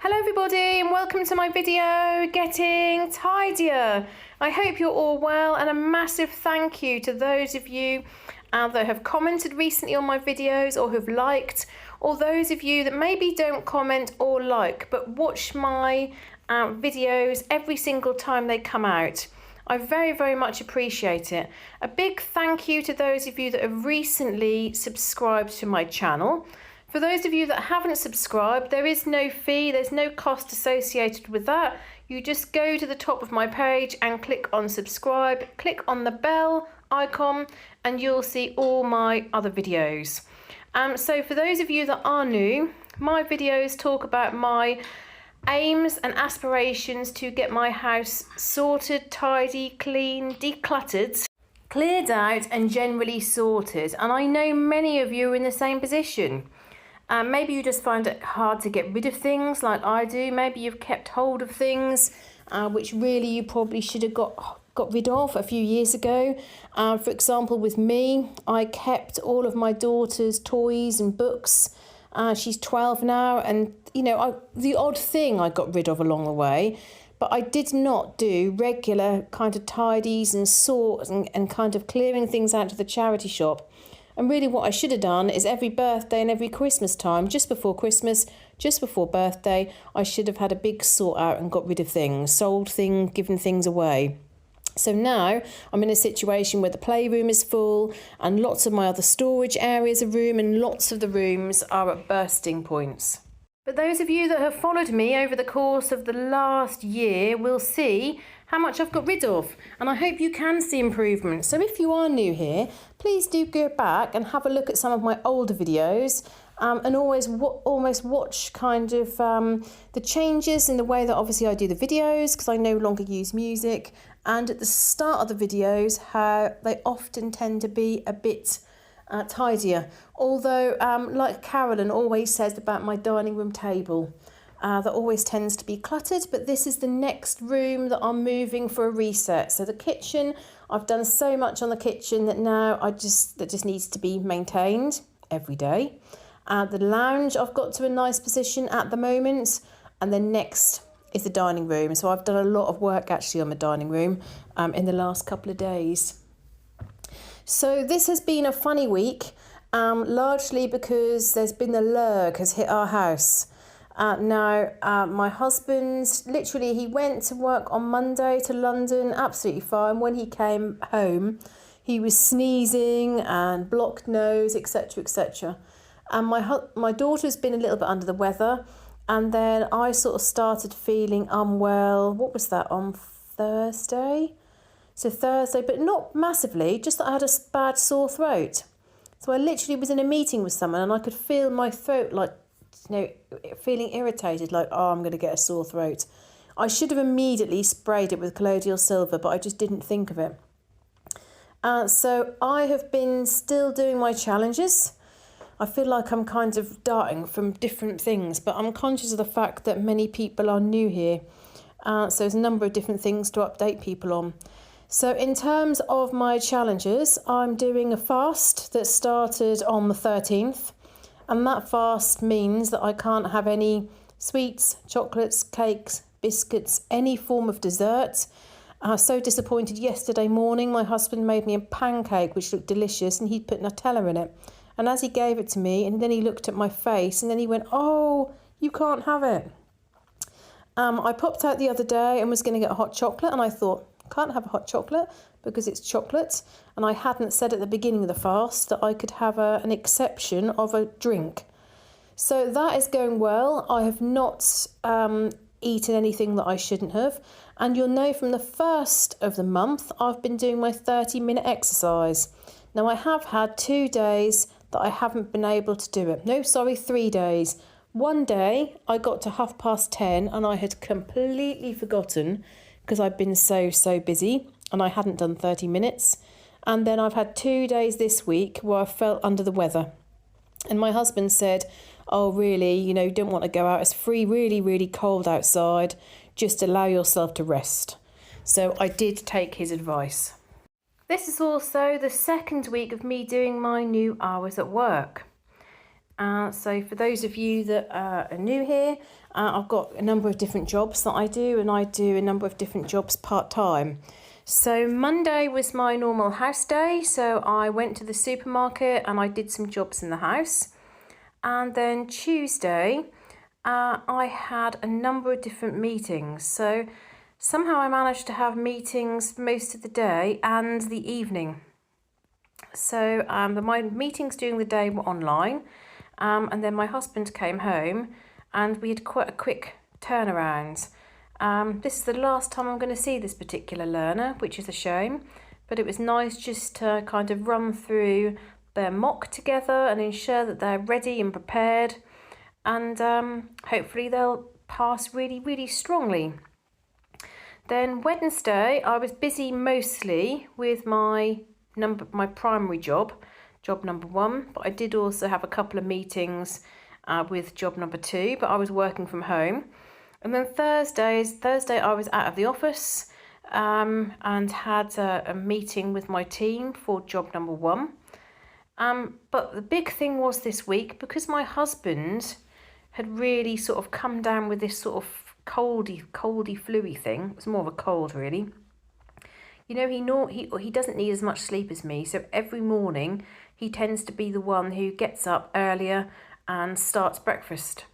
Hello everybody and welcome to my video, Getting Tidier. I hope you're all well, and a massive thank you to those of you that have commented recently on my videos or who've liked, or those of you that maybe don't comment or like but watch my videos every single time they come out. I very much appreciate it. A big thank you to those of you that have recently subscribed to my channel. For those of you that haven't subscribed, there is no fee, there's no cost associated with that. You just go to the top of my page and click on subscribe, click on the bell icon, and you'll see all my other videos. So for those of you that are new, my videos talk about my aims and aspirations to get my house sorted, tidy, clean, decluttered, cleared out and generally sorted. And I know many of you are in the same position. Maybe you just find it hard to get rid of things like I do. Maybe you've kept hold of things which really you probably should have got rid of a few years ago. For example, with me, I kept all of my daughter's toys and books. She's 12 now, and you know, the odd thing I got rid of along the way, but I did not do regular kind of tidies and sorts and kind of clearing things out to the charity shop. And really what I should have done is every birthday and every Christmas time, just before Christmas, just before birthday, I should have had a big sort out and got rid of things, sold things, given things away. So now I'm in a situation where the playroom is full and lots of my other storage areas of room and lots of the rooms are at bursting points. But those of you that have followed me over the course of the last year will see how much I've got rid of, and I hope you can see improvement. So if you are new here, please do go back and have a look at some of my older videos and almost watch kind of the changes in the way that obviously I do the videos, because I no longer use music, and at the start of the videos how they often tend to be a bit tidier. Although like Carolyn always says about my dining room table, that always tends to be cluttered, but this is the next room that I'm moving for a reset. So the kitchen, I've done so much on the kitchen that now that just needs to be maintained every day. The lounge, I've got to a nice position at the moment, and then next is the dining room. So I've done a lot of work actually on the dining room in the last couple of days. So this has been a funny week, largely because there's been the lurg has hit our house. My husband, literally, he went to work on Monday to London, absolutely fine. When he came home, he was sneezing and blocked nose, etc, etc. And my daughter's been a little bit under the weather, and then I sort of started feeling unwell. What was that, on Thursday? So Thursday, but not massively, just that I had a bad sore throat. So I literally was in a meeting with someone and I could feel my throat like, you know, feeling irritated, like, oh, I'm going to get a sore throat. I should have immediately sprayed it with colloidal silver, but I just didn't think of it. So I have been still doing my challenges. I feel like I'm kind of darting from different things, but I'm conscious of the fact that many people are new here. So there's a number of different things to update people on. So in terms of my challenges, I'm doing a fast that started on the 13th. And that fast means that I can't have any sweets, chocolates, cakes, biscuits, any form of dessert. I was so disappointed yesterday morning. My husband made me a pancake which looked delicious, and he'd put Nutella in it. And as he gave it to me, and then he looked at my face, and then he went, oh, you can't have it. I popped out the other day and was going to get a hot chocolate, and I thought, can't have a hot chocolate because it's chocolate, and I hadn't said at the beginning of the fast that I could have an exception of a drink. So that is going well. I have not eaten anything that I shouldn't have, and you'll know from the first of the month I've been doing my 30-minute exercise. Now I have had 2 days that I haven't been able to do it. No, sorry, 3 days. One day I got to 10:30 and I had completely forgotten because I've been so busy and I hadn't done 30 minutes. And then I've had 2 days this week where I felt under the weather. And my husband said, oh, really, you know, you don't want to go out. It's really cold outside. Just allow yourself to rest. So I did take his advice. This is also the second week of me doing my new hours at work. So for those of you that are new here, I've got a number of different jobs that I do, and I do a number of different jobs part-time. So Monday was my normal house day, so I went to the supermarket and I did some jobs in the house. And then Tuesday, I had a number of different meetings. So somehow I managed to have meetings most of the day and the evening. So my meetings during the day were online, and then my husband came home and we had quite a quick turnaround. This is the last time I'm going to see this particular learner, which is a shame, but it was nice just to kind of run through their mock together and ensure that they're ready and prepared, and hopefully they'll pass really, really strongly. Then Wednesday, I was busy mostly with my primary job number 1, but I did also have a couple of meetings with job number 2, but I was working from home. And then Thursday I was out of the office and had a meeting with my team for job number 1. But the big thing was this week, because my husband had really sort of come down with this sort of coldy fluey thing. It was more of a cold, really. You know, he doesn't need as much sleep as me, so every morning he tends to be the one who gets up earlier and starts breakfast.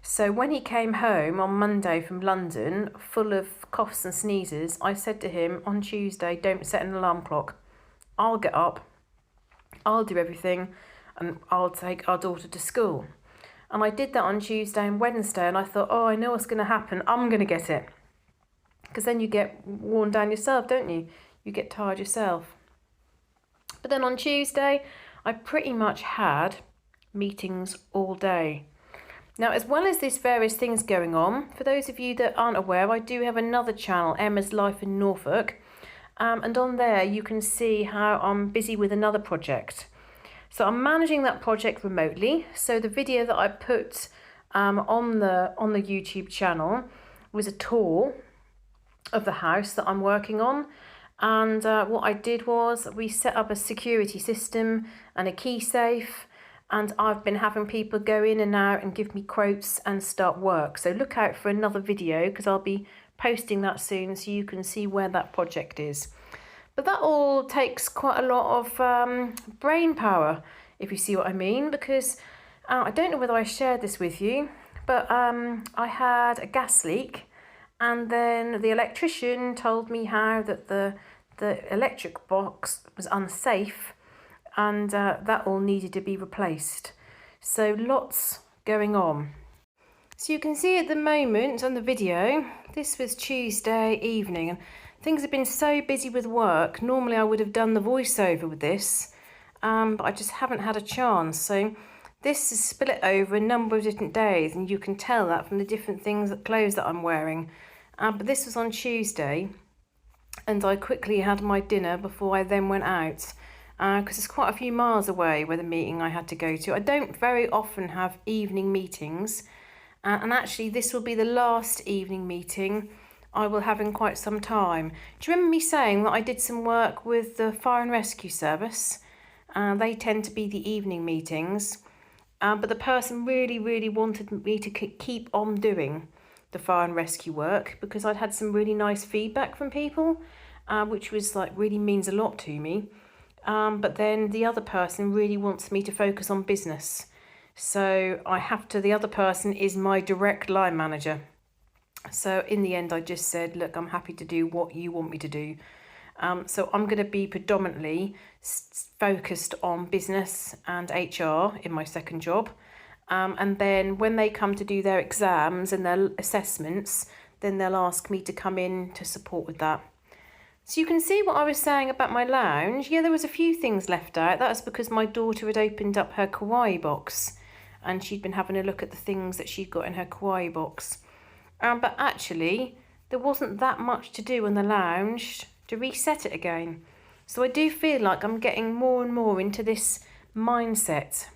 So when he came home on Monday from London, full of coughs and sneezes, I said to him on Tuesday, don't set an alarm clock. I'll get up, I'll do everything, and I'll take our daughter to school. And I did that on Tuesday and Wednesday, and I thought, oh, I know what's going to happen. I'm going to get it. Because then you get worn down yourself, don't you? You get tired yourself. But then on Tuesday, I pretty much had meetings all day. Now, as well as these various things going on, for those of you that aren't aware, I do have another channel, Emma's Life in Norfolk. And on there, you can see how I'm busy with another project. So I'm managing that project remotely. So the video that I put on the YouTube channel was a tour of the house that I'm working on. And what I did was we set up a security system and a key safe. And I've been having people go in and out and give me quotes and start work. So look out for another video, because I'll be posting that soon so you can see where that project is. But that all takes quite a lot of brain power, if you see what I mean, because I don't know whether I shared this with you, but I had a gas leak, and then the electrician told me how that the electric box was unsafe, and that all needed to be replaced. So lots going on. So you can see at the moment on the video, this was Tuesday evening, and things have been so busy with work. Normally I would have done the voiceover with this, but I just haven't had a chance. So this is split over a number of different days, and you can tell that from the different clothes that I'm wearing. But this was on Tuesday, and I quickly had my dinner before I then went out, because it's quite a few miles away where the meeting I had to go to. I don't very often have evening meetings, and actually this will be the last evening meeting I will have in quite some time. Do you remember me saying that I did some work with the Fire and Rescue Service? They tend to be the evening meetings, but the person really wanted me to keep on doing the fire and rescue work, because I'd had some really nice feedback from people, which was really means a lot to me. But then the other person really wants me to focus on business. So the other person is my direct line manager. So in the end, I just said, look, I'm happy to do what you want me to do. So I'm going to be predominantly focused on business and HR in my second job. And then when they come to do their exams and their assessments, then they'll ask me to come in to support with that. So you can see what I was saying about my lounge. Yeah, there was a few things left out. That was because my daughter had opened up her kawaii box and she'd been having a look at the things that she'd got in her kawaii box. But actually, there wasn't that much to do in the lounge to reset it again. So I do feel like I'm getting more and more into this mindset,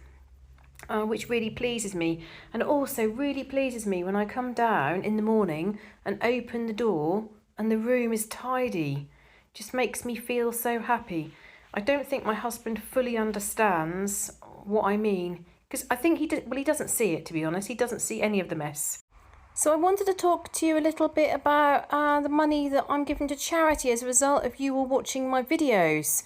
which really pleases me. And it also really pleases me when I come down in the morning and open the door and the room is tidy. Just makes me feel so happy. I don't think my husband fully understands what I mean, because I think he doesn't see it, to be honest. He doesn't see any of the mess. So I wanted to talk to you a little bit about the money that I'm giving to charity as a result of you all watching my videos.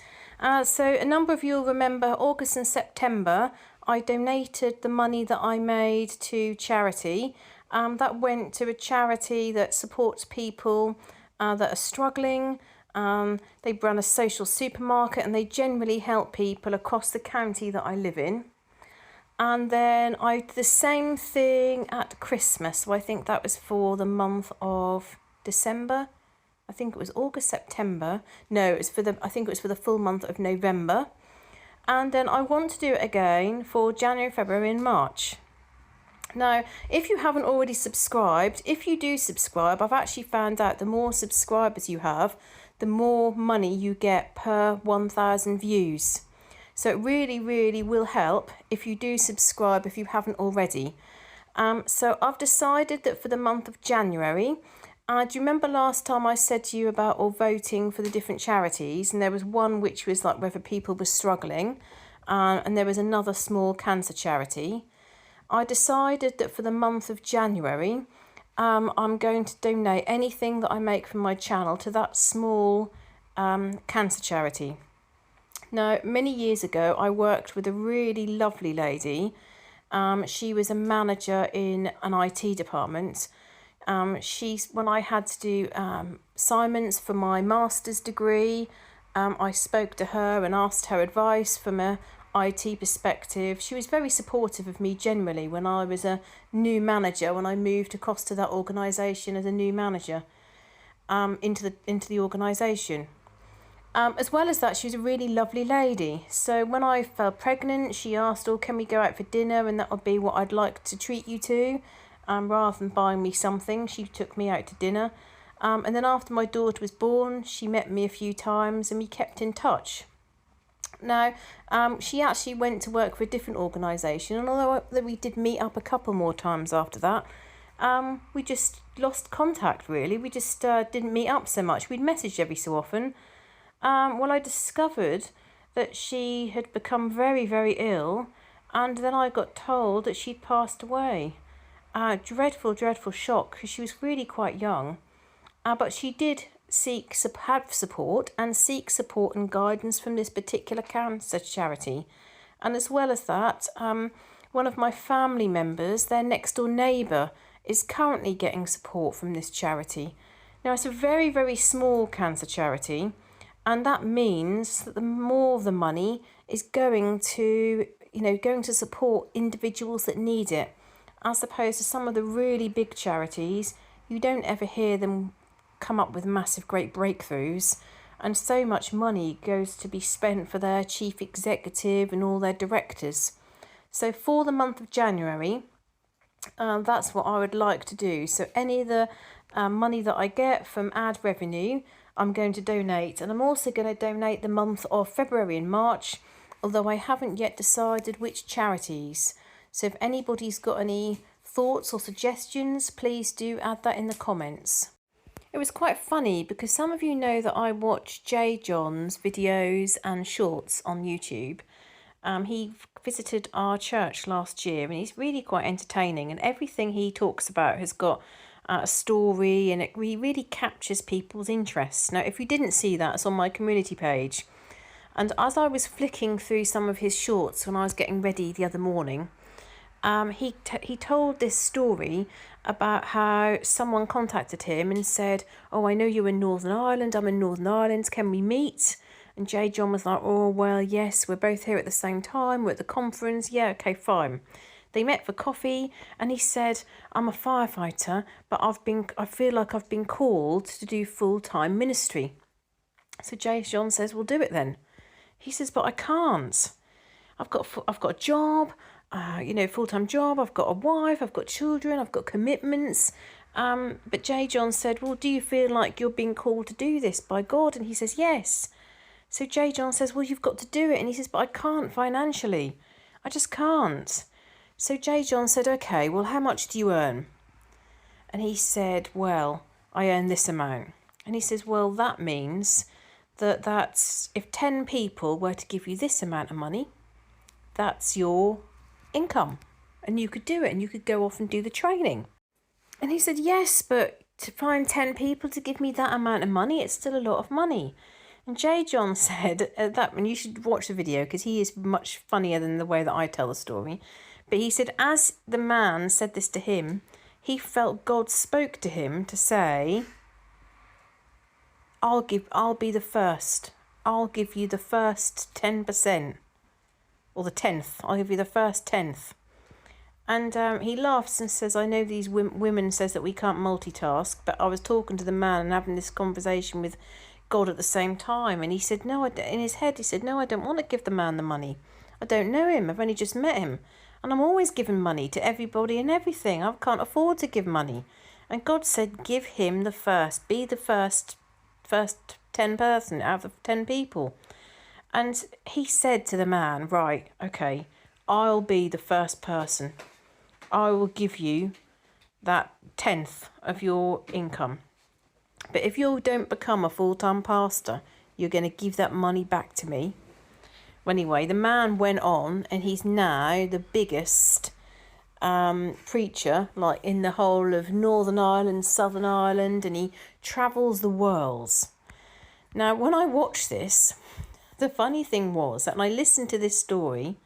So a number of you will remember August and September, I donated the money that I made to charity. That went to a charity that supports people that are struggling. They run a social supermarket and they generally help people across the county that I live in. And then I did the same thing at Christmas. So I think that was for the month of December. I think it was August, September. No, it was I think it was for the full month of November. And then I want to do it again for January, February and March. Now, if you haven't already subscribed, if you do subscribe, I've actually found out the more subscribers you have, the more money you get per 1,000 views. So it really, really will help if you do subscribe if you haven't already. So I've decided that for the month of January, do you remember last time I said to you about voting for the different charities? And there was one which was like whether people were struggling, and there was another small cancer charity. I decided that for the month of January, I'm going to donate anything that I make from my channel to that small cancer charity. Now, many years ago, I worked with a really lovely lady. She was a manager in an IT department. When I had to do assignments for my master's degree, I spoke to her and asked her advice from a IT perspective. She was very supportive of me generally when I was a new manager, when I moved across to that organisation as a new manager into the organisation. As well as that, she was a really lovely lady. So when I fell pregnant, she asked, oh, can we go out for dinner? And that would be what I'd like to treat you to. Rather than buying me something, she took me out to dinner. And then after my daughter was born, she met me a few times and we kept in touch. Now, she actually went to work for a different organisation. And although we did meet up a couple more times after that, we just lost contact, really. We just didn't meet up so much. We'd messaged every so often. Well, I discovered that she had become very, very ill, and then I got told that she'd passed away. Dreadful, dreadful shock, because she was really quite young. But she did have support and guidance from this particular cancer charity. And as well as that, one of my family members, their next door neighbour, is currently getting support from this charity. Now, it's a very, very small cancer charity. And that means that the more of the money is going to support individuals that need it, as opposed to some of the really big charities. You don't ever hear them come up with massive, great breakthroughs, and so much money goes to be spent for their chief executive and all their directors. So for the month of January, that's what I would like to do. So any of the money that I get from ad revenue, I'm going to donate, and I'm also going to donate the month of February and March, although I haven't yet decided which charities. So if anybody's got any thoughts or suggestions, please do add that in the comments. It was quite funny because some of you know that I watch J. John's videos and shorts on YouTube. He visited our church last year and he's really quite entertaining, and everything he talks about has got a story, and he really captures people's interests. Now, if you didn't see that, it's on my community page. And as I was flicking through some of his shorts when I was getting ready the other morning, he told this story about how someone contacted him and said, oh, I know you're in Northern Ireland, I'm in Northern Ireland, can we meet? And J. John was like, oh, well, yes, we're both here at the same time, we're at the conference, yeah, okay, fine. They met for coffee, and he said, I'm a firefighter, but I feel like I've been called to do full-time ministry. So J. John says, well, do it then. He says, but I can't. I've got a job, full-time job. I've got a wife. I've got children. I've got commitments. But J. John said, well, do you feel like you're being called to do this by God? And he says, yes. So J. John says, well, you've got to do it. And he says, but I can't financially. I just can't. So J. John said, okay, well, how much do you earn? And he said, well, I earn this amount. And he says, well, that means that's if 10 people were to give you this amount of money, that's your income. And you could do it, and you could go off and do the training. And he said, yes, but to find 10 people to give me that amount of money, it's still a lot of money. And J. John said that, and you should watch the video because he is much funnier than the way that I tell the story. But he said, as the man said this to him, he felt God spoke to him to say, I'll be the first. I'll give you the first 10%. Or the 10th. I'll give you the first 10th. And he laughs and says, I know these women says that we can't multitask, but I was talking to the man and having this conversation with God at the same time. And he said, no, in his head, he said, no, I don't want to give the man the money. I don't know him. I've only just met him. And I'm always giving money to everybody and everything. I can't afford to give money. And God said, give him the first. Be the first 10 person out of 10 people. And he said to the man, right, okay, I'll be the first person. I will give you that 10th of your income. But if you don't become a full-time pastor, you're going to give that money back to me. Well, anyway, the man went on and he's now the biggest preacher, like in the whole of Northern Ireland, Southern Ireland, and he travels the world. Now, when I watched this, the funny thing was that when I listened to this story,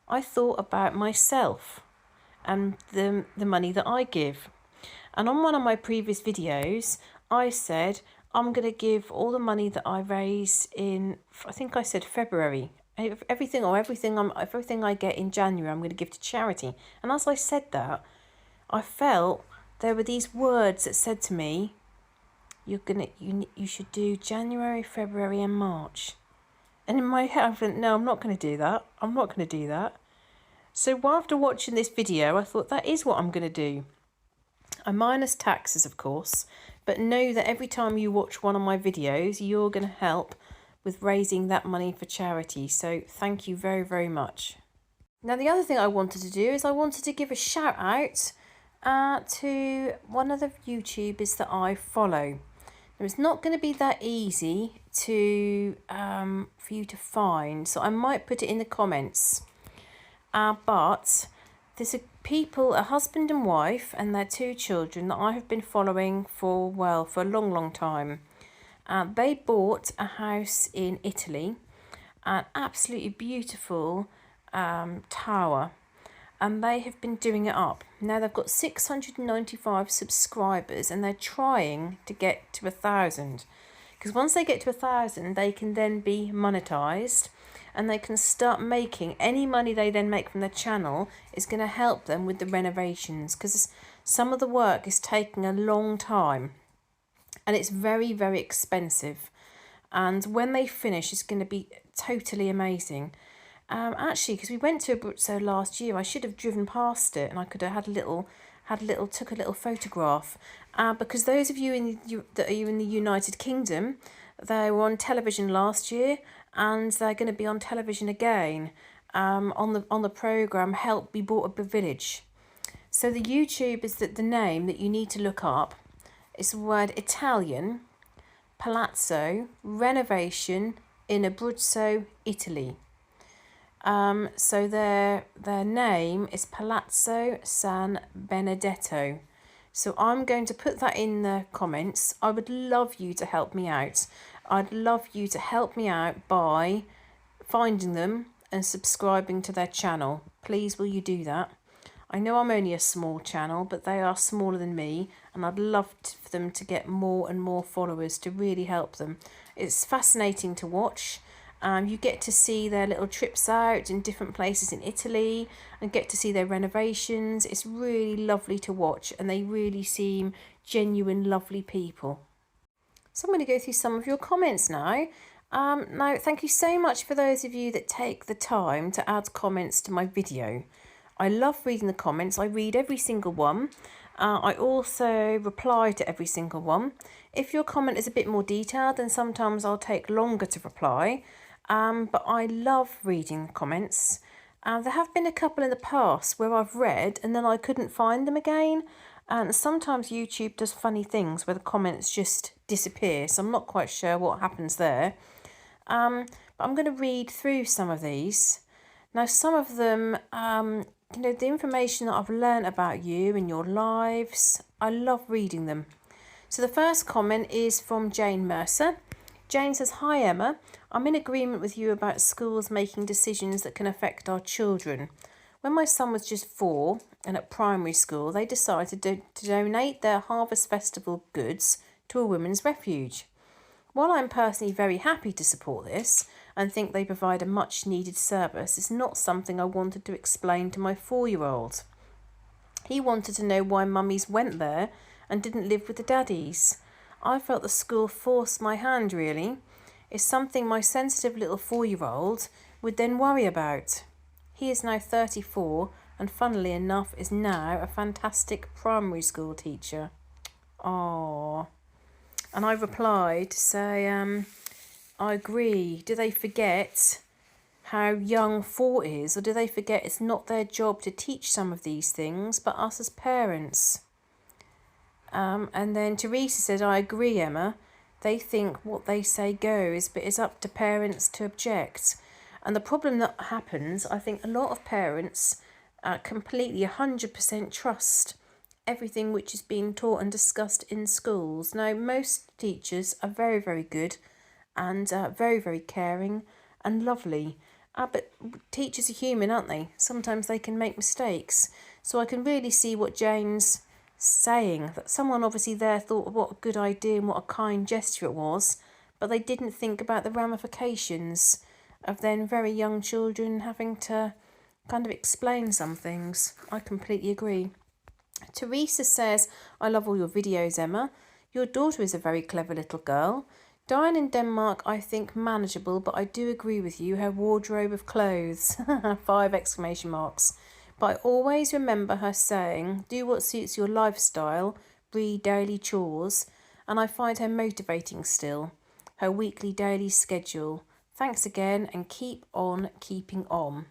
I thought about myself and the money that I give. And on one of my previous videos, I said, I'm going to give all the money that I raise in, I think I said February. Everything I get in January, I'm going to give to charity. And as I said that, I felt there were these words that said to me, you should do January, February and March. And in my head, I went, no, I'm not going to do that. I'm not going to do that. So after watching this video, I thought that is what I'm going to do. I minus taxes, of course, but know that every time you watch one of my videos, you're going to help with raising that money for charity. So thank you very, very much. Now, the other thing I wanted to do is I wanted to give a shout out to one of the YouTubers that I follow. Now, it's not going to be that easy to for you to find, so I might put it in the comments. But there's a husband and wife and their 2 children that I have been following for a long, long time. They bought a house in Italy, an absolutely beautiful tower, and they have been doing it up. Now they've got 695 subscribers and they're trying to get to 1,000. Because once they get to 1,000, they can then be monetized and they can start making any money they then make from their channel is going to help them with the renovations, because some of the work is taking a long time and it's very, very expensive. And when they finish, it's going to be totally amazing. Actually, because we went to Abruzzo last year, I should have driven past it and I could have took a little photograph. Because those of you that are in the United Kingdom, they were on television last year and they're going to be on television again on the programme Help We Bought a Village. So the YouTube is the name that you need to look up. It's the word Italian, Palazzo, renovation in Abruzzo, Italy. So their name is Palazzo San Benedetto. So I'm going to put that in the comments. I would love you to help me out. I'd love you to help me out by finding them and subscribing to their channel. Please, will you do that? I know I'm only a small channel, but they are smaller than me, and I'd love for them to get more and more followers to really help them. It's fascinating to watch. You get to see their little trips out in different places in Italy and get to see their renovations. It's really lovely to watch and they really seem genuine, lovely people. So I'm going to go through some of your comments now. Now, thank you so much for those of you that take the time to add comments to my video. I love reading the comments. I read every single one. I also reply to every single one. If your comment is a bit more detailed, then sometimes I'll take longer to reply. But I love reading comments. There have been a couple in the past where I've read and then I couldn't find them again. And sometimes YouTube does funny things where the comments just disappear. So I'm not quite sure what happens there. But I'm going to read through some of these. Now, some of them the information that I've learned about you and your lives, I love reading them. So the first comment is from Jane Mercer. Jane says, "Hi Emma, I'm in agreement with you about schools making decisions that can affect our children. When my son was just 4 and at primary school, they decided to donate their Harvest Festival goods to a women's refuge. While I'm personally very happy to support this and think they provide a much needed service, it's not something I wanted to explain to my 4-year-old. He wanted to know why mummies went there and didn't live with the daddies. I felt the school forced my hand, really. It's something my sensitive little 4-year-old would then worry about. He is now 34 and funnily enough is now a fantastic primary school teacher." Oh. And I replied to say, I agree. Do they forget how young 4 is, or do they forget it's not their job to teach some of these things, but us as parents? And then Teresa said, "I agree, Emma. They think what they say goes, but it's up to parents to object." And the problem that happens, I think a lot of parents completely 100% trust everything which is being taught and discussed in schools. Now, most teachers are very, very good and very, very caring and lovely. But teachers are human, aren't they? Sometimes they can make mistakes. So I can really see what Jane's saying, that someone obviously there thought what a good idea and what a kind gesture it was, but they didn't think about the ramifications of then very young children having to kind of explain some things. I completely agree. Teresa says, "I love all your videos, Emma. Your daughter is a very clever little girl. Diane in Denmark, I think manageable, but I do agree with you, her wardrobe of clothes." 5 exclamation marks. "But I always remember her saying, do what suits your lifestyle, read daily chores, and I find her motivating still, her weekly daily schedule. Thanks again and keep on keeping on."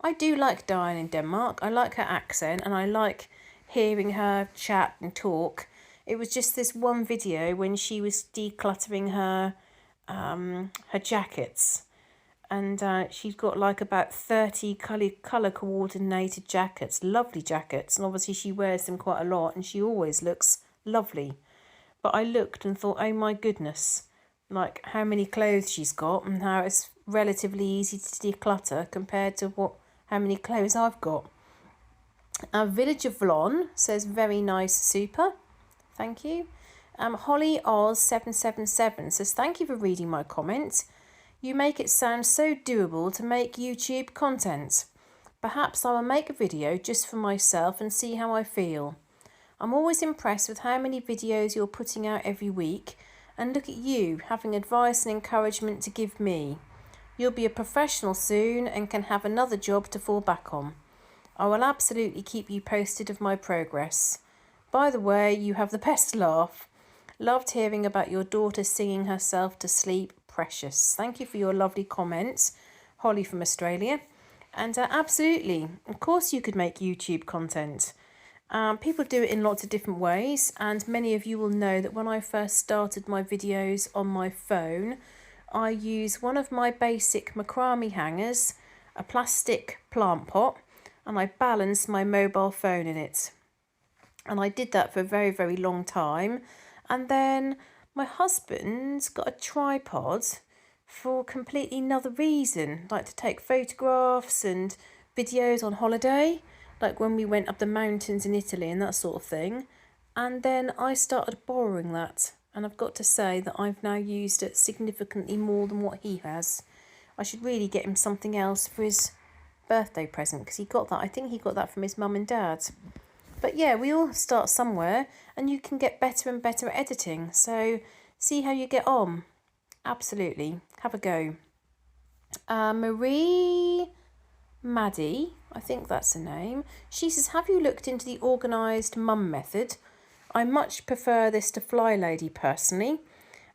I do like Diane in Denmark. I like her accent and I like hearing her chat and talk. It was just this one video when she was decluttering her jackets, and she's got like about 30 colour coordinated jackets, lovely jackets, and obviously she wears them quite a lot and she always looks lovely. But I looked and thought, oh my goodness, like how many clothes she's got and how it's relatively easy to declutter compared to how many clothes I've got. Villager Vlon says, "Very nice, super." Thank you. Holly Oz 777 says, "Thank you for reading my comment. You make it sound so doable to make YouTube content. Perhaps I will make a video just for myself and see how I feel. I'm always impressed with how many videos you're putting out every week, and look at you having advice and encouragement to give me. You'll be a professional soon and can have another job to fall back on. I will absolutely keep you posted of my progress. By the way, you have the best laugh. Loved hearing about your daughter singing herself to sleep. Precious." Thank you for your lovely comments, Holly from Australia. And absolutely, of course you could make YouTube content. People do it in lots of different ways, and many of you will know that when I first started my videos on my phone, I used one of my basic macrame hangers, a plastic plant pot, and I balanced my mobile phone in it. And I did that for a very, very long time. And then my husband got a tripod for completely another reason, like to take photographs and videos on holiday, like when we went up the mountains in Italy and that sort of thing. And then I started borrowing that, and I've got to say that I've now used it significantly more than what he has. I should really get him something else for his birthday present, because he got that. I think he got that from his mum and dad. But yeah, we all start somewhere, and you can get better and better at editing. So see how you get on. Absolutely. Have a go. Maddie, I think that's her name. She says, "Have you looked into the organised mum method? I much prefer this to Fly Lady personally.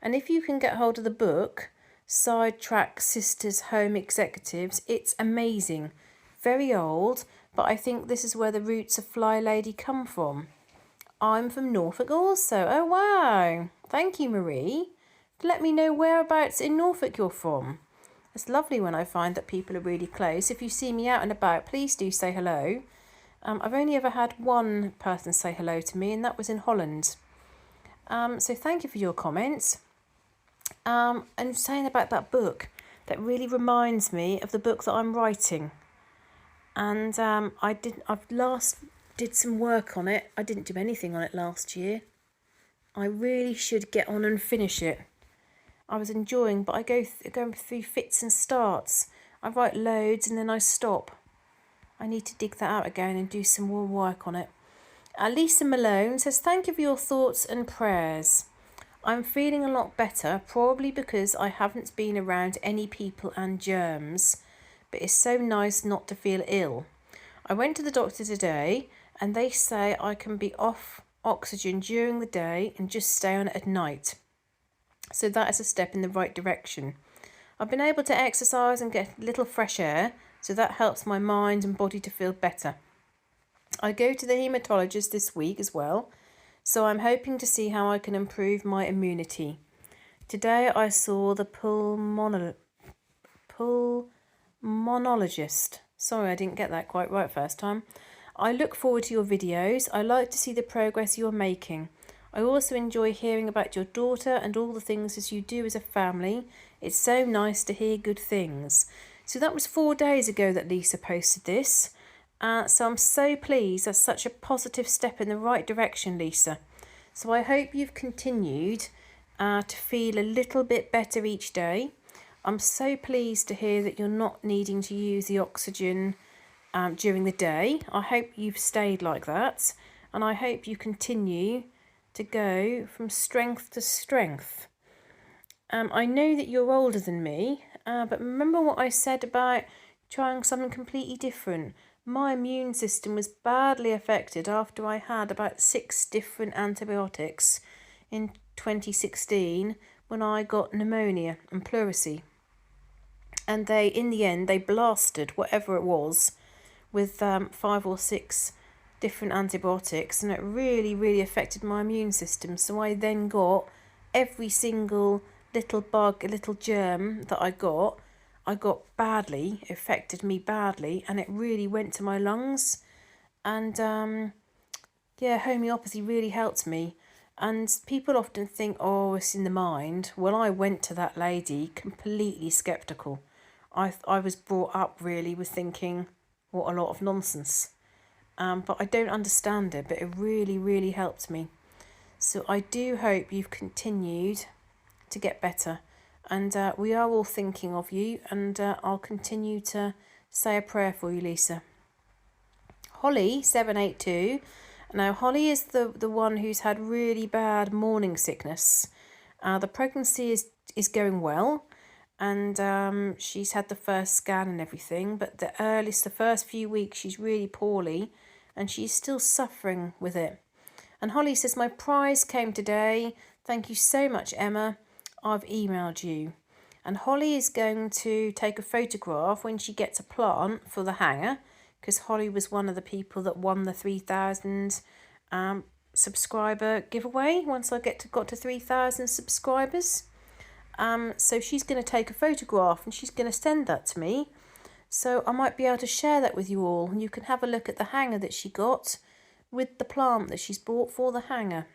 And if you can get hold of the book, Sidetrack Sisters Home Executives, it's amazing. Very old, but I think this is where the roots of Fly Lady come from. I'm from Norfolk also." Oh, wow. Thank you, Marie. Let me know whereabouts in Norfolk you're from. It's lovely when I find that people are really close. If you see me out and about, please do say hello. I've only ever had one person say hello to me, and that was in Holland. So thank you for your comments. And saying about that book, that really reminds me of the book that I'm writing. And I've last did some work on it. I didn't do anything on it last year. I really should get on and finish it. I was enjoying, but I go through fits and starts. I write loads and then I stop. I need to dig that out again and do some more work on it. Lisa Malone says, thank you for your thoughts and prayers. I'm feeling a lot better, probably because I haven't been around any people and germs, but it's so nice not to feel ill. I went to the doctor today and they say I can be off oxygen during the day and just stay on it at night. So that is a step in the right direction. I've been able to exercise and get a little fresh air, so that helps my mind and body to feel better. I go to the haematologist this week as well, so I'm hoping to see how I can improve my immunity. Today I saw the pulmonologist. Sorry, I didn't get that quite right first time. I look forward to your videos. I like to see the progress you're making. I also enjoy hearing about your daughter and all the things as you do as a family. It's so nice to hear good things. So that was 4 days ago that Lisa posted this. So I'm so pleased. That's such a positive step in the right direction, Lisa. So I hope you've continued to feel a little bit better each day. I'm so pleased to hear that you're not needing to use the oxygen during the day. I hope you've stayed like that, and I hope you continue to go from strength to strength. I know that you're older than me, but remember what I said about trying something completely different. My immune system was badly affected after I had about 6 different antibiotics in 2016 when I got pneumonia and pleurisy. And in the end, they blasted whatever it was with 5 or 6 different antibiotics, and it really, really affected my immune system. So I then got every single little bug, a little germ that I got badly, affected me badly, and it really went to my lungs. And homeopathy really helped me. And people often think, oh, it's in the mind. Well, I went to that lady completely sceptical. I was brought up really with thinking, what a lot of nonsense. But I don't understand it, but it really, really helped me. So I do hope you've continued to get better. And we are all thinking of you, and I'll continue to say a prayer for you, Lisa. Holly, 782. Now, Holly is the one who's had really bad morning sickness. The pregnancy is going well, and she's had the first scan and everything, but the first few weeks, she's really poorly, and she's still suffering with it. And Holly says, my prize came today. Thank you so much, Emma. I've emailed you. And Holly is going to take a photograph when she gets a plant for the hanger, because Holly was one of the people that won the 3,000 subscriber giveaway once I got to 3,000 subscribers. So she's going to take a photograph and she's going to send that to me. So I might be able to share that with you all, and you can have a look at the hanger that she got with the plant that she's bought for the hanger.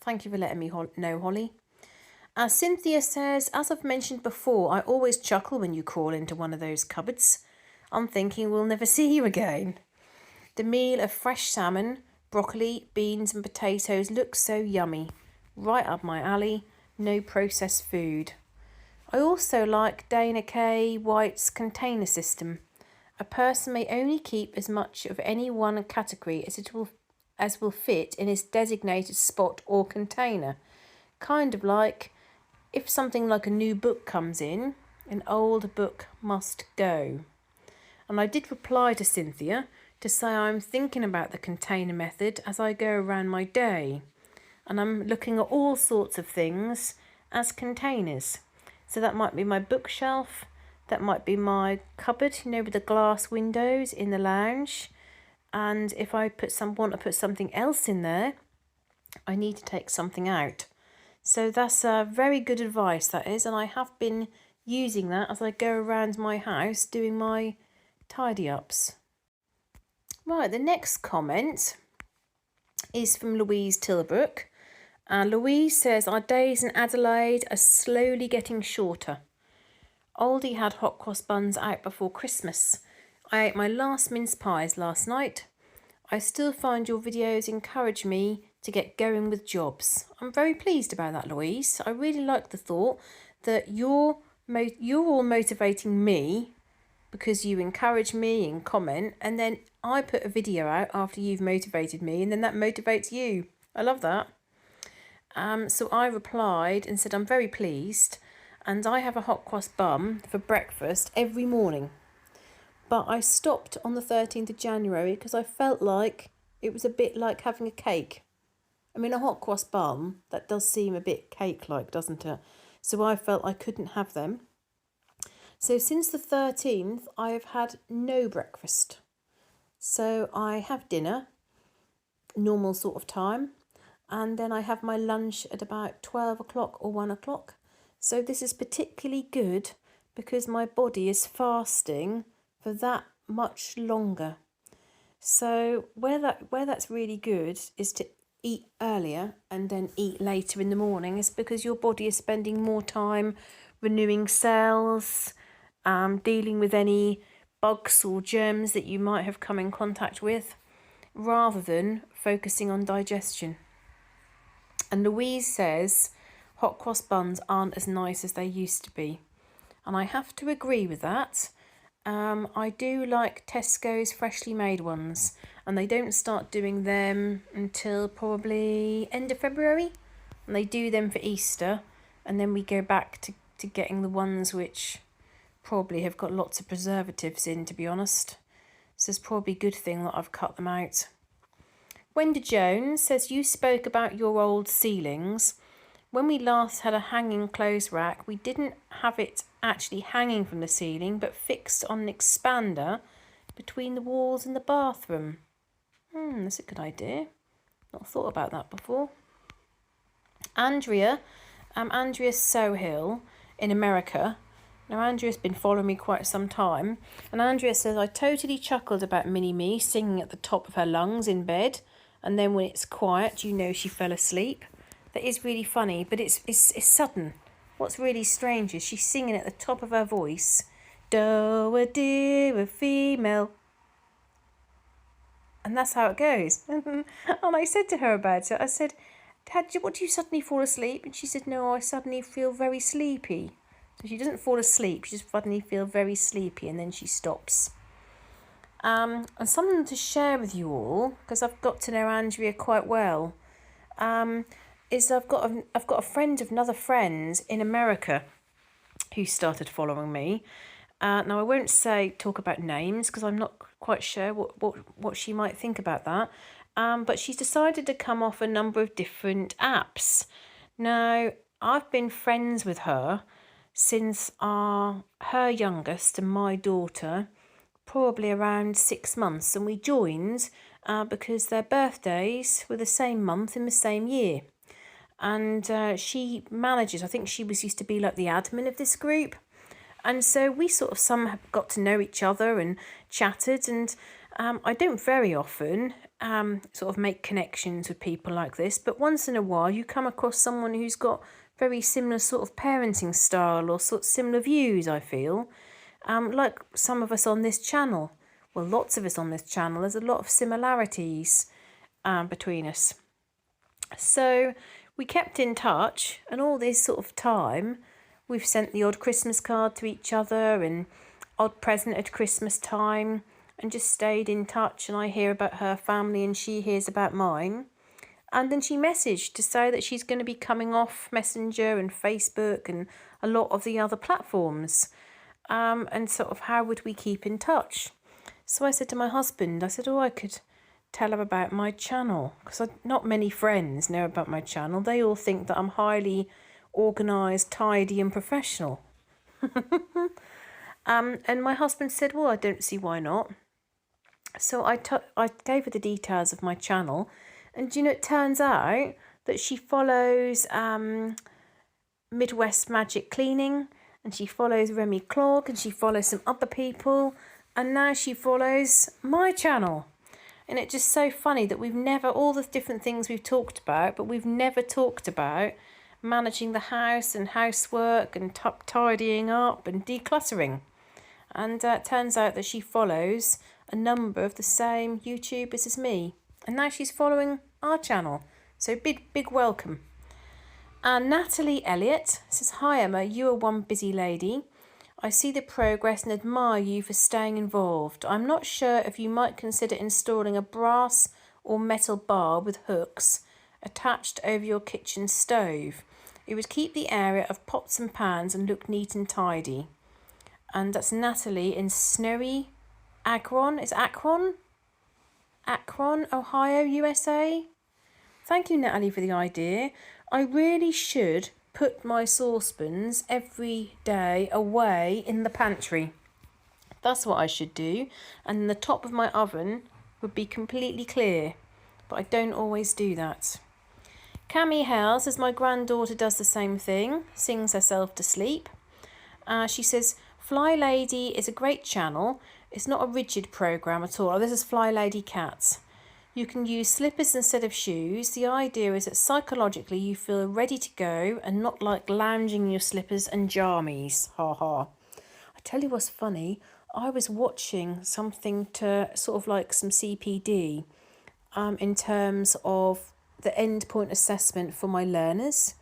Thank you for letting me know, Holly. Cynthia says, as I've mentioned before, I always chuckle when you crawl into one of those cupboards. I'm thinking we'll never see you again. The meal of fresh salmon, broccoli, beans and potatoes looks so yummy. Right up my alley, no processed food. I also like Dana K. White's container system. A person may only keep as much of any one category as will fit in his designated spot or container. Kind of like if something like a new book comes in, an old book must go. And I did reply to Cynthia to say I'm thinking about the container method as I go around my day. And I'm looking at all sorts of things as containers. So that might be my bookshelf, that might be my cupboard, with the glass windows in the lounge. And if I want to put something else in there, I need to take something out. So that's very good advice, that is, and I have been using that as I go around my house doing my tidy ups. Right, the next comment is from Louise Tilbrook. Louise says, our days in Adelaide are slowly getting shorter. Oldie had hot cross buns out before Christmas. I ate my last mince pies last night. I still find your videos encourage me to get going with jobs. I'm very pleased about that, Louise. I really like the thought that you're all motivating me because you encourage me and comment, and then I put a video out after you've motivated me, and then that motivates you. I love that. So I replied and said, I'm very pleased, and I have a hot cross bun for breakfast every morning. But I stopped on the 13th of January because I felt like it was a bit like having a cake. I mean, a hot cross bun, that does seem a bit cake-like, doesn't it? So I felt I couldn't have them. So since the 13th, I have had no breakfast. So I have dinner, normal sort of time, and then I have my lunch at about 12 o'clock or 1 o'clock. So this is particularly good because my body is fasting for that much longer. So where that's really good is to eat earlier and then eat later in the morning, is because your body is spending more time renewing cells, dealing with any bugs or germs that you might have come in contact with, rather than focusing on digestion. And Louise says hot cross buns aren't as nice as they used to be. And I have to agree with that. I do like Tesco's freshly made ones, and they don't start doing them until probably end of February. And they do them for Easter, and then we go back to getting the ones which probably have got lots of preservatives in, to be honest. So it's probably a good thing that I've cut them out. Wendy Jones says, you spoke about your old ceilings. When we last had a hanging clothes rack, we didn't have it actually hanging from the ceiling, but fixed on an expander between the walls in the bathroom. That's a good idea. Not thought about that before. Andrea Sohill in America. Now, Andrea's been following me quite some time, and Andrea says, I totally chuckled about Mini-Me singing at the top of her lungs in bed, and then when it's quiet, you know she fell asleep. That is really funny, but it's sudden. What's really strange is she's singing at the top of her voice, do a dear a female. And that's how it goes. And I said to her about it, I said, what do you suddenly fall asleep? And she said, no, I suddenly feel very sleepy. So she doesn't fall asleep, she just suddenly feels very sleepy, and then she stops. And something to share with you all, because I've got to know Andrea quite well, is I've got a friend of another friend in America who started following me. Now I won't talk about names because I'm not quite sure what she might think about that. But she's decided to come off a number of different apps. Now I've been friends with her since her youngest and my daughter probably around 6 months, and we joined because their birthdays were the same month in the same year. And she manages, I think she used to be like the admin of this group. And so we sort of got to know each other and chatted, and I don't very often sort of make connections with people like this, but once in a while you come across someone who's got very similar sort of parenting style or sort of similar views, I feel. Like some of us on this channel. Well, lots of us on this channel. There's a lot of similarities between us. So we kept in touch, and all this sort of time we've sent the odd Christmas card to each other and odd present at Christmas time, and just stayed in touch, and I hear about her family and she hears about mine. And then she messaged to say that she's going to be coming off Messenger and Facebook and a lot of the other platforms. And sort of how would we keep in touch? So I said to my husband, I said, I could tell her about my channel, because not many friends know about my channel. They all think that I'm highly organised, tidy and professional. And my husband said, well, I don't see why not. So I gave her the details of my channel, and it turns out that she follows Midwest Magic Cleaning, and she follows Remy Clog, and she follows some other people, and now she follows my channel. And it's just so funny that we've never, all the different things we've talked about, but we've never talked about managing the house and housework and tidying up and decluttering. And it turns out that she follows a number of the same YouTubers as me. And now she's following our channel. So big welcome. And Natalie Elliott says, "Hi Emma, you are one busy lady. I see the progress and admire you for staying involved. I'm not sure if you might consider installing a brass or metal bar with hooks attached over your kitchen stove. It would keep the area of pots and pans and look neat and tidy." And that's Natalie in snowy Akron. Is Akron? Akron, Ohio, USA. Thank you, Natalie, for the idea. I really should put my saucepans every day away in the pantry. That's what I should do. And the top of my oven would be completely clear. But I don't always do that. Cami Hale says, "My granddaughter does the same thing, sings herself to sleep." She says, "Fly Lady is a great channel. It's not a rigid program at all." Oh, this is Fly Lady Cats. "You can use slippers instead of shoes. The idea is that psychologically you feel ready to go and not like lounging in your slippers and jammies." Ha ha. I tell you what's funny. I was watching something to sort of like some CPD in terms of the endpoint assessment for my learners.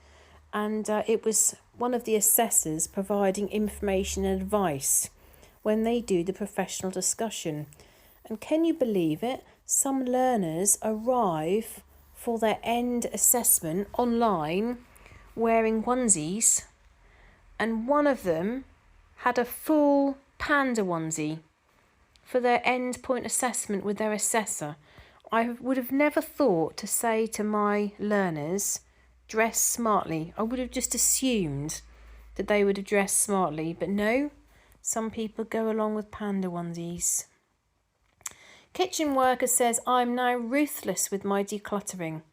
And it was one of the assessors providing information and advice when they do the professional discussion. And can you believe it? Some learners arrive for their end assessment online wearing onesies, and one of them had a full panda onesie for their end point assessment with their assessor. I would have never thought to say to my learners, dress smartly. I would have just assumed that they would have dressed smartly, but no, some people go along with panda onesies. Kitchen Worker says, "I'm now ruthless with my decluttering.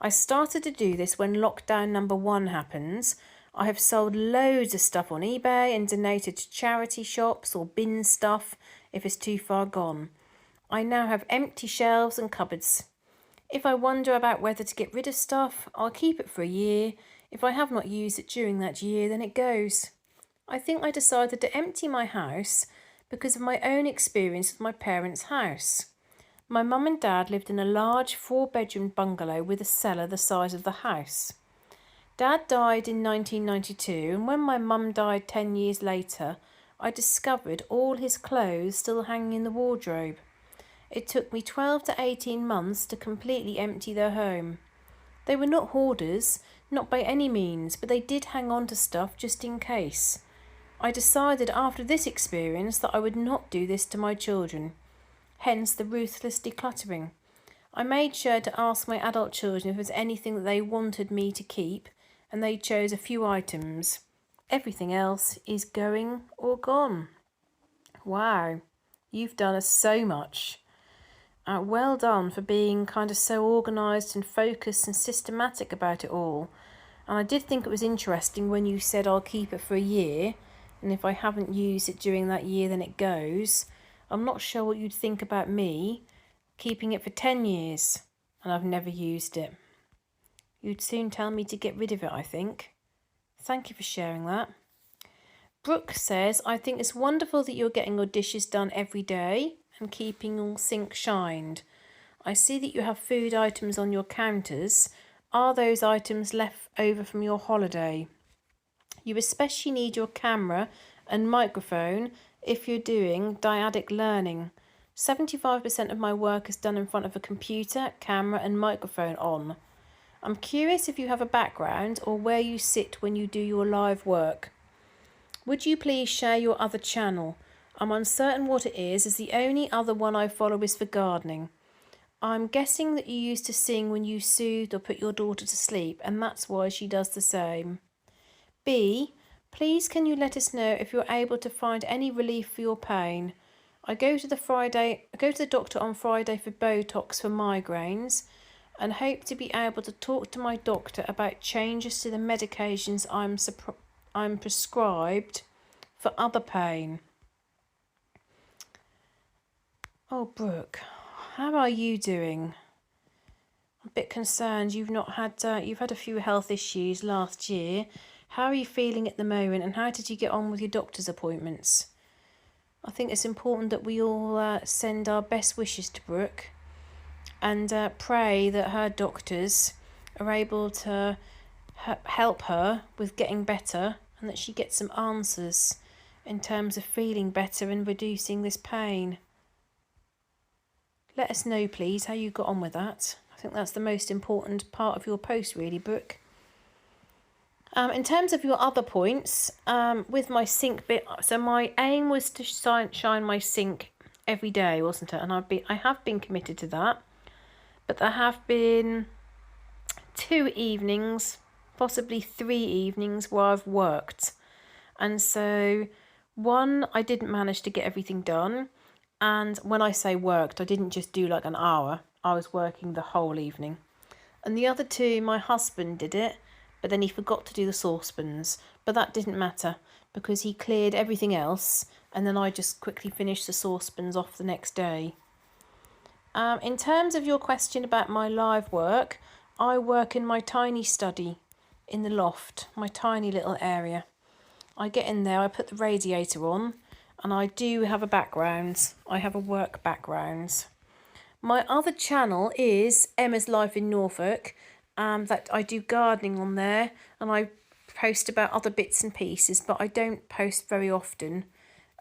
I started to do this when lockdown number 1 happens. I have sold loads of stuff on eBay and donated to charity shops or bin stuff if it's too far gone. I now have empty shelves and cupboards. If I wonder about whether to get rid of stuff, I'll keep it for a year. If I have not used it during that year, then it goes. I think I decided to empty my house because of my own experience with my parents' house. My mum and dad lived in a large 4-bedroom bungalow with a cellar the size of the house. Dad died in 1992, and when my mum died 10 years later, I discovered all his clothes still hanging in the wardrobe. It took me 12 to 18 months to completely empty their home. They were not hoarders, not by any means, but they did hang on to stuff just in case. I decided after this experience that I would not do this to my children, hence the ruthless decluttering. I made sure to ask my adult children if there was anything that they wanted me to keep, and they chose a few items. Everything else is going or gone." Wow, you've done so much. Well done for being kind of so organised and focused and systematic about it all. And I did think it was interesting when you said I'll keep it for a year, and if I haven't used it during that year then it goes. I'm not sure what you'd think about me keeping it for 10 years and I've never used it. You'd soon tell me to get rid of it, I think. Thank you for sharing that. Brooke says, "I think it's wonderful that you're getting your dishes done every day and keeping your sink shined. I see that you have food items on your counters. Are those items left over from your holiday? You especially need your camera and microphone if you're doing dyadic learning. 75% of my work is done in front of a computer, camera and microphone on. I'm curious if you have a background or where you sit when you do your live work. Would you please share your other channel? I'm uncertain what it is, as the only other one I follow is for gardening. I'm guessing that you used to sing when you soothed or put your daughter to sleep, and that's why she does the same. B, please can you let us know if you're able to find any relief for your pain? I go to the doctor on Friday for Botox for migraines and hope to be able to talk to my doctor about changes to the medications I'm prescribed for other pain." Oh, Brooke, How are you doing? I'm a bit concerned. You've had a few health issues last year. How are you feeling at the moment, and how did you get on with your doctor's appointments? I think it's important that we all send our best wishes to Brooke and pray that her doctors are able to help her with getting better, and that she gets some answers in terms of feeling better and reducing this pain. Let us know, please, how you got on with that. I think that's the most important part of your post, really, Brooke. In terms of your other points, with my sink bit, so my aim was to shine my sink every day, wasn't it? And I have been committed to that, but there have been 2 evenings, possibly 3 evenings, where I've worked, and so one, I didn't manage to get everything done, and when I say worked, I didn't just do like an hour. I was working the whole evening. And the other 2, my husband did it, but then he forgot to do the saucepans. But that didn't matter because he cleared everything else, and then I just quickly finished the saucepans off the next day. In terms of your question about my live work, I work in my tiny study in the loft, my tiny little area. I get in there, I put the radiator on, and I do have a background. I have a work background. My other channel is Emma's Life in Norfolk, that I do gardening on there, and I post about other bits and pieces, but I don't post very often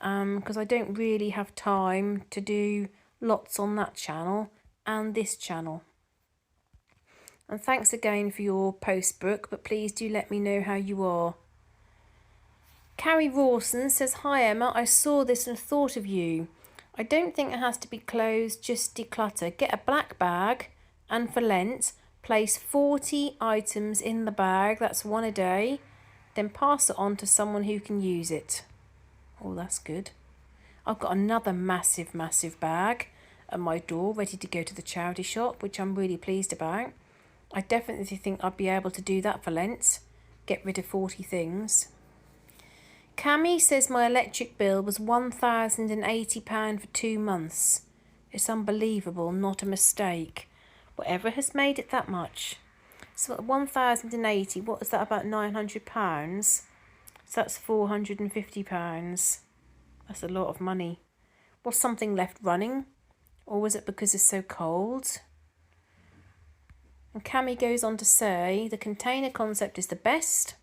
because I don't really have time to do lots on that channel and this channel. And thanks again for your post, Brooke, but please do let me know how you are. Carrie Rawson says, "Hi Emma, I saw this and thought of you. I don't think it has to be clothes, just declutter. Get a black bag, and for Lent, place 40 items in the bag, that's 1 a day, then pass it on to someone who can use it." Oh, that's good. I've got another massive bag at my door ready to go to the charity shop, which I'm really pleased about. I definitely think I'd be able to do that for Lent, get rid of 40 things. Cammy says my electric bill was £1,080 for 2 months. It's unbelievable, not a mistake. Whatever has made it that much? So 1,080, what is that, about £900? So that's £450. That's a lot of money. Was something left running? Or was it because it's so cold? And Cammy goes on to say, the container concept is the best.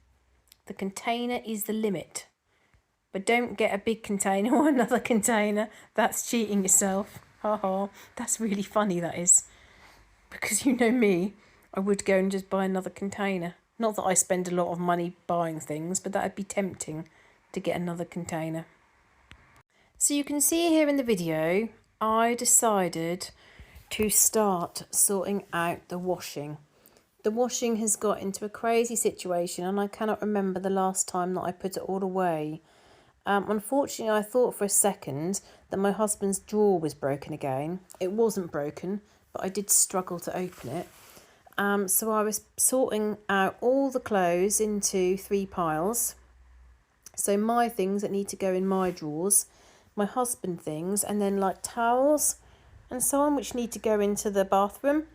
The container is the limit. But don't get a big container or another container. That's cheating yourself. Haha, that's really funny, that is. Because you know me, I would go and just buy another container. Not that I spend a lot of money buying things, but that would be tempting to get another container. So you can see here in the video, I decided to start sorting out the washing. The washing has got into a crazy situation, and I cannot remember the last time that I put it all away. Unfortunately, I thought for a second that my husband's drawer was broken again. It wasn't broken, but I did struggle to open it. So I was sorting out all the clothes into 3 piles. So my things that need to go in my drawers, my husband things, and then like towels and so on, which need to go into the bathroom.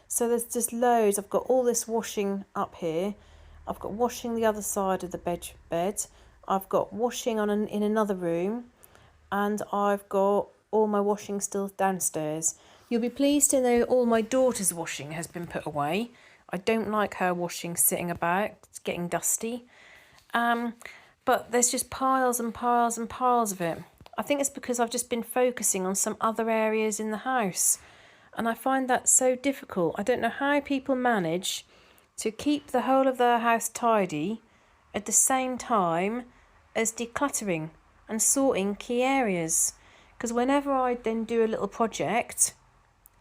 So there's just loads. I've got all this washing up here. I've got washing the other side of the bed. I've got washing in another room, and I've got all my washing still downstairs. You'll be pleased to know all my daughter's washing has been put away. I don't like her washing sitting about. It's getting dusty. But there's just piles and piles and piles of it. I think it's because I've just been focusing on some other areas in the house, and I find that so difficult. I don't know how people manage to keep the whole of their house tidy at the same time as decluttering and sorting key areas. Because whenever I then do a little project,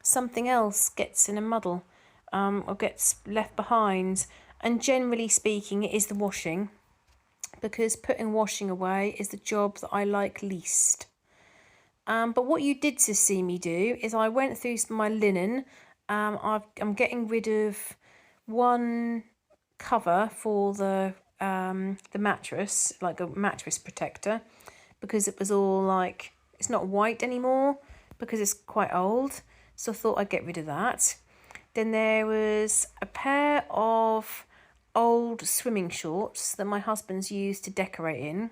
something else gets in a muddle or gets left behind. And generally speaking, it is the washing, because putting washing away is the job that I like least. But what you did to see me do is I went through my linen. I'm getting rid of one cover for the mattress, like a mattress protector, because it was all like, it's not white anymore, because it's quite old. So I thought I'd get rid of that. Then there was a pair of old swimming shorts that my husband's used to decorate in.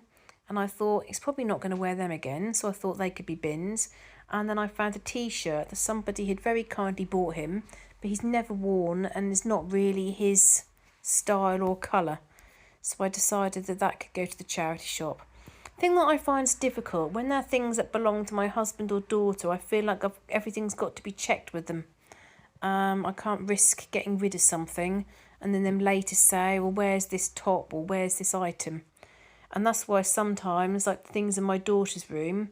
And I thought he's probably not going to wear them again. So I thought they could be bins. And then I found a t-shirt that somebody had very kindly bought him, but he's never worn and is not really his style or colour. So I decided that that could go to the charity shop. The thing that I find is difficult, when there are things that belong to my husband or daughter, I feel like everything's got to be checked with them. I can't risk getting rid of something and then them later say, well, where's this top or where's this item? And that's why sometimes, like things in my daughter's room,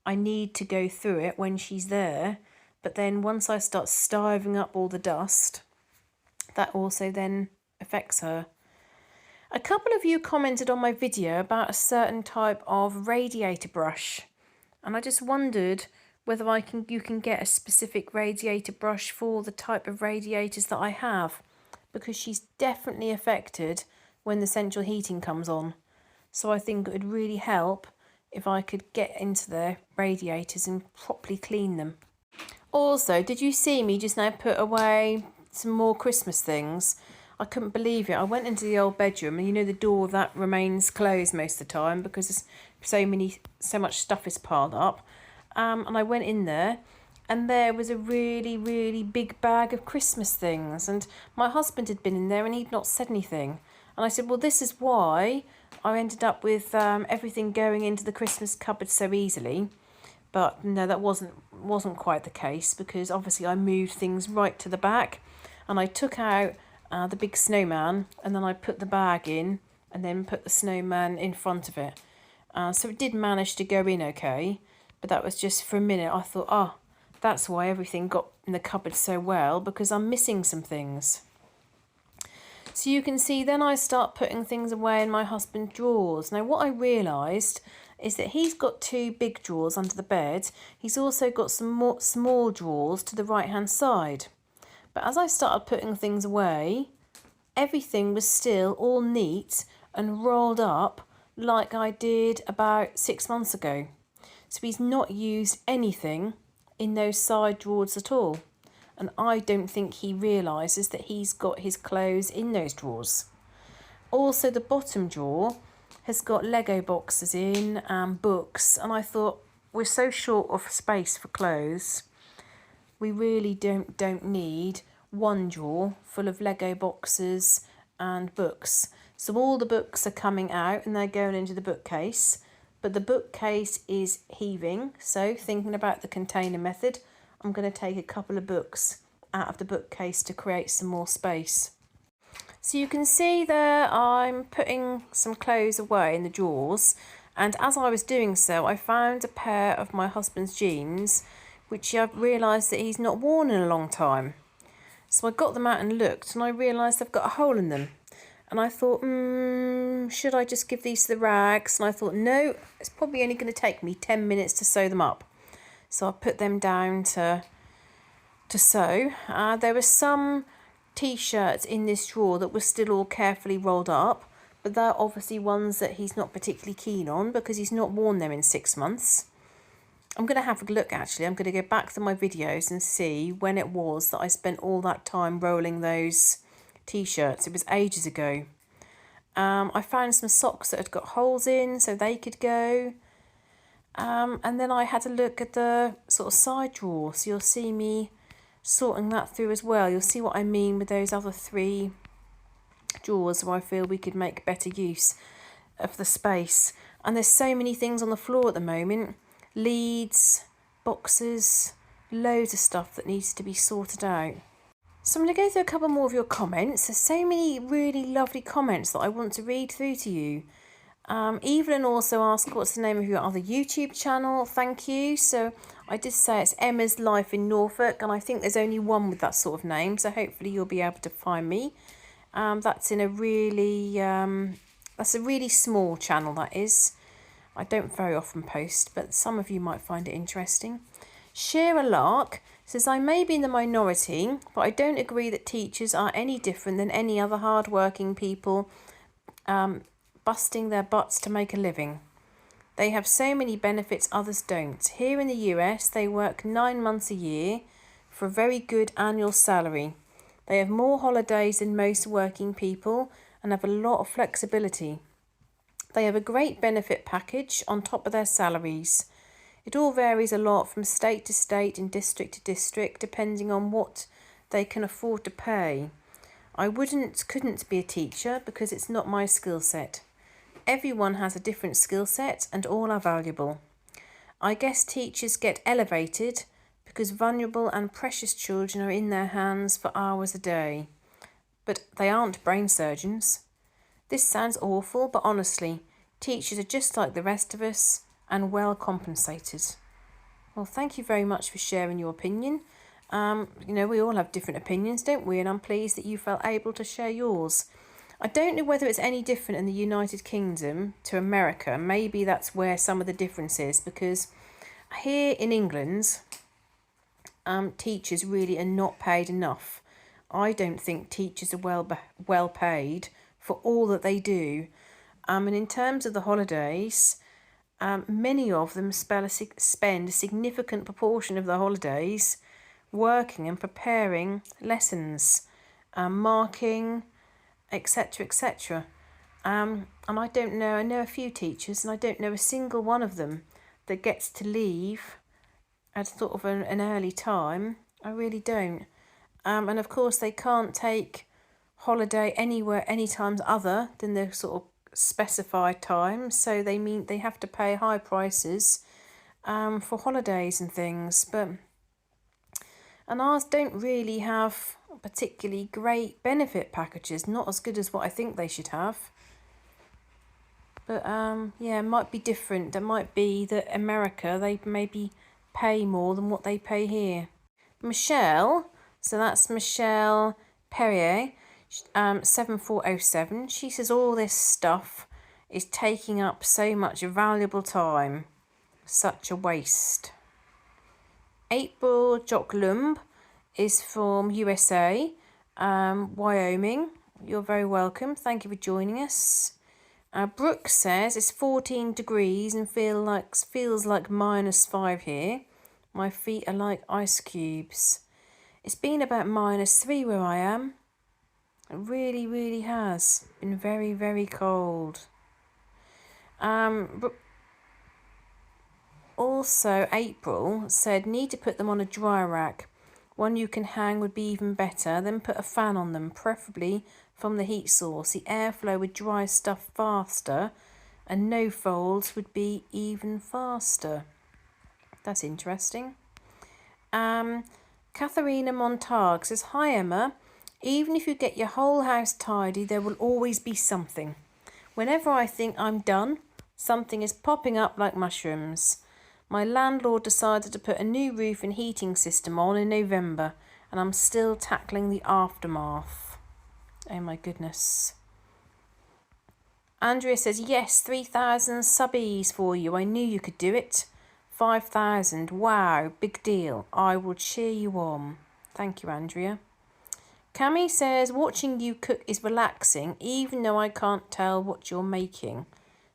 I need to go through it when she's there. But then once I start stirring up all the dust, that also then affects her. A couple of you commented on my video about a certain type of radiator brush. And I just wondered whether you can get a specific radiator brush for the type of radiators that I have, because she's definitely affected when the central heating comes on. So I think it would really help if I could get into their radiators and properly clean them. Also, did you see me just now put away some more Christmas things? I couldn't believe it. I went into the old bedroom, and you know the door that remains closed most of the time because there's so much stuff is piled up. And I went in there, and there was a really, really big bag of Christmas things. And my husband had been in there, and he'd not said anything. And I said, well, this is why I ended up with everything going into the Christmas cupboard so easily. But no, that wasn't quite the case, because obviously I moved things right to the back, and I took out the big snowman, and then I put the bag in, and then put the snowman in front of it. So it did manage to go in okay. But that was just for a minute. I thought, oh, that's why everything got in the cupboard so well, because I'm missing some things. So you can see then I start putting things away in my husband's drawers. Now what I realised is that he's got 2 big drawers under the bed. He's also got some more small drawers to the right hand side. But as I started putting things away, everything was still all neat and rolled up like I did about 6 months ago. So he's not used anything in those side drawers at all. And I don't think he realises that he's got his clothes in those drawers. Also, the bottom drawer has got Lego boxes in and books. And I thought, we're so short of space for clothes. We really don't need one drawer full of Lego boxes and books. So all the books are coming out and they're going into the bookcase. But the bookcase is heaving, so thinking about the container method, I'm going to take a couple of books out of the bookcase to create some more space. So you can see there I'm putting some clothes away in the drawers, and as I was doing so I found a pair of my husband's jeans which I've realised that he's not worn in a long time. So I got them out and looked, and I realised they've got a hole in them. And I thought, should I just give these to the rags? And I thought, no, it's probably only going to take me 10 minutes to sew them up. So I put them down to sew. There were some t-shirts in this drawer that were still all carefully rolled up, but they're obviously ones that he's not particularly keen on because he's not worn them in 6 months. I'm going to have a look actually. I'm going to go back to my videos and see when it was that I spent all that time rolling those t-shirts. It was ages ago. I found some socks that had got holes in so they could go. And then I had a look at the sort of side drawer, so you'll see me sorting that through as well. You'll see what I mean with those other 3 drawers where I feel we could make better use of the space. And there's so many things on the floor at the moment. Leads, boxes, loads of stuff that needs to be sorted out. So I'm going to go through a couple more of your comments. There's so many really lovely comments that I want to read through to you. Evelyn also asked, what's the name of your other YouTube channel? Thank you. So I did say it's Emma's Life in Norfolk, and I think there's only one with that sort of name, so hopefully you'll be able to find me. That's in a really, that's a really small channel, that is. I don't very often post, but some of you might find it interesting. Share a Lark says, I may be in the minority, but I don't agree that teachers are any different than any other hard-working people busting their butts to make a living. They have so many benefits others don't. Here in the US, they work 9 months a year for a very good annual salary. They have more holidays than most working people and have a lot of flexibility. They have a great benefit package on top of their salaries. It all varies a lot from state to state and district to district, depending on what they can afford to pay. I couldn't be a teacher because it's not my skill set. Everyone has a different skill set and all are valuable. I guess teachers get elevated because vulnerable and precious children are in their hands for hours a day. But they aren't brain surgeons. This sounds awful, but honestly, teachers are just like the rest of us and well compensated. Well, thank you very much for sharing your opinion. We all have different opinions, don't we? And I'm pleased that you felt able to share yours. I don't know whether it's any different in the United Kingdom to America. Maybe that's where some of the difference is, because here in England, teachers really are not paid enough. I don't think teachers are well paid for all that they do. And in terms of the holidays, many of them spend a significant proportion of their holidays working and preparing lessons, marking, etc., etc. And I don't know, I know a few teachers and I don't know a single one of them that gets to leave at sort of an early time. I really don't. And of course they can't take holiday anywhere, any times other than the sort of specified times. So they have to pay high prices for holidays and things. And ours don't really have particularly great benefit packages, not as good as what I think they should have. But it might be different. It might be that America, they maybe pay more than what they pay here. Michelle, so that's Michelle Perrier, 7407. She says all this stuff is taking up so much valuable time. Such a waste. April Jocklumb is from USA, Wyoming. You're very welcome. Thank you for joining us. Brooke says it's 14 degrees and feels like -5 here. My feet are like ice cubes. It's been about -3 where I am. It really, really has been very, very cold. Also, April said need to put them on a dry rack. One you can hang would be even better. Then put a fan on them, preferably from the heat source. The airflow would dry stuff faster and no folds would be even faster. That's interesting. Katharina Montag says, hi Emma, even if you get your whole house tidy, there will always be something. Whenever I think I'm done, something is popping up like mushrooms. My landlord decided to put a new roof and heating system on in November, and I'm still tackling the aftermath. Oh my goodness. Andrea says, yes, 3,000 subbies for you. I knew you could do it. 5,000. Wow, big deal. I will cheer you on. Thank you, Andrea. Cami says, watching you cook is relaxing, even though I can't tell what you're making.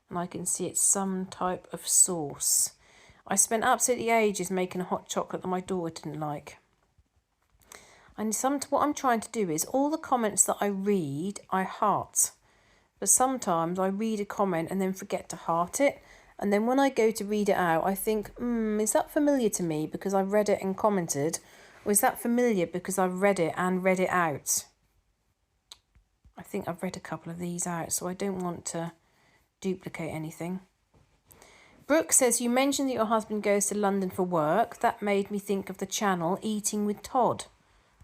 And I can see it's some type of sauce. I spent absolutely ages making a hot chocolate that my daughter didn't like. And what I'm trying to do is all the comments that I read, I heart. But sometimes I read a comment and then forget to heart it. And then when I go to read it out, I think, is that familiar to me because I've read it and commented? Or is that familiar because I've read it and read it out? I think I've read a couple of these out, so I don't want to duplicate anything. Brooke says, you mentioned that your husband goes to London for work. That made me think of the channel Eating with Todd.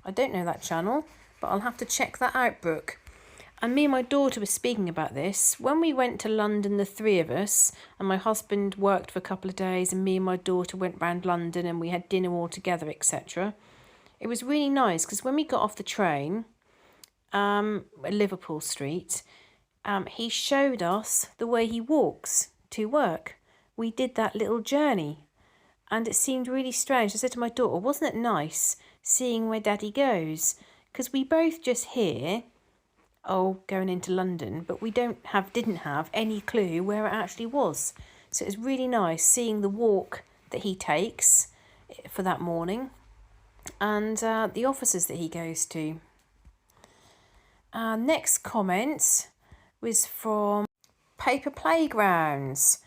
I don't know that channel, but I'll have to check that out, Brooke. And me and my daughter were speaking about this. When we went to London, the three of us, and my husband worked for a couple of days, and me and my daughter went round London and we had dinner all together, etc. It was really nice because when we got off the train, Liverpool Street, he showed us the way he walks to work. We did that little journey and it seemed really strange. I said to my daughter, wasn't it nice seeing where Daddy goes? Because we both just hear, going into London, but we didn't have any clue where it actually was. So it's really nice seeing the walk that he takes for that morning, and the offices that he goes to. Next comment was from Paper Playgrounds.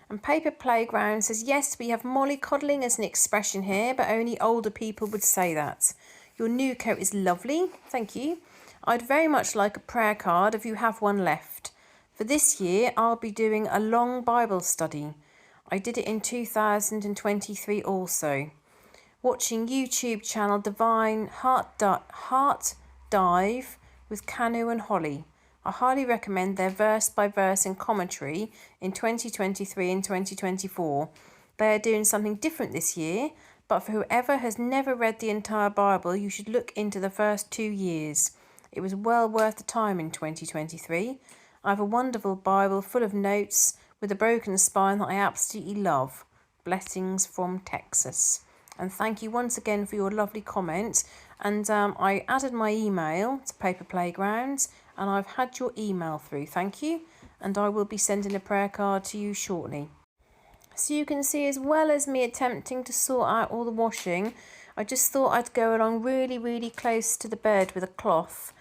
And Paper Playground says, yes, we have mollycoddling as an expression here, but only older people would say that. Your new coat is lovely. Thank you. I'd very much like a prayer card if you have one left. For this year, I'll be doing a long Bible study. I did it in 2023 also. Watching YouTube channel Divine Heart Dive with Canu and Holly. I highly recommend their verse by verse and commentary in 2023 and 2024. They are doing something different this year, but for whoever has never read the entire Bible, you should look into the first 2 years. It was well worth the time in 2023. I have a wonderful Bible full of notes with a broken spine that I absolutely love. Blessings from Texas. And thank you once again for your lovely comment. And I added my email to Paper Playgrounds, and I've had your email through. Thank you. And I will be sending a prayer card to you shortly. So you can see, as well as me attempting to sort out all the washing, I just thought I'd go along really, really close to the bed with a cloth.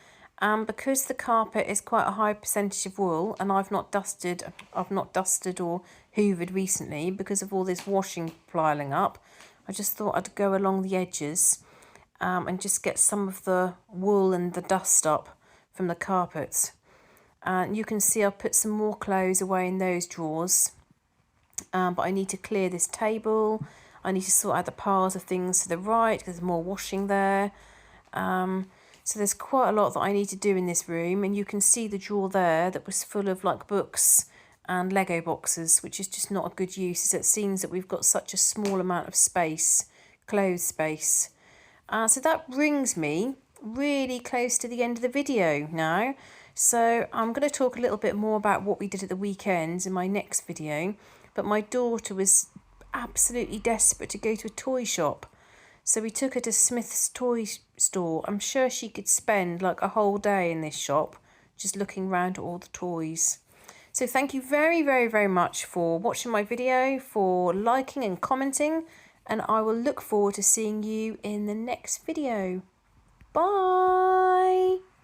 Because the carpet is quite a high percentage of wool, and I've not dusted or hoovered recently because of all this washing piling up, I just thought I'd go along the edges and just get some of the wool and the dust up from the carpets. And you can see I've put some more clothes away in those drawers, but I need to clear this table. I need to sort out the piles of things to the right because there's more washing there. So there's quite a lot that I need to do in this room, and you can see the drawer there that was full of like books and Lego boxes, which is just not a good use, as it seems that we've got such a small amount of space, clothes space. So that brings me really close to the end of the video now. So I'm going to talk a little bit more about what we did at the weekends in my next video. But my daughter was absolutely desperate to go to a toy shop. So we took her to Smith's toy store. I'm sure she could spend like a whole day in this shop just looking around at all the toys. So thank you very, very, very much for watching my video, for liking and commenting, and I will look forward to seeing you in the next video. Bye!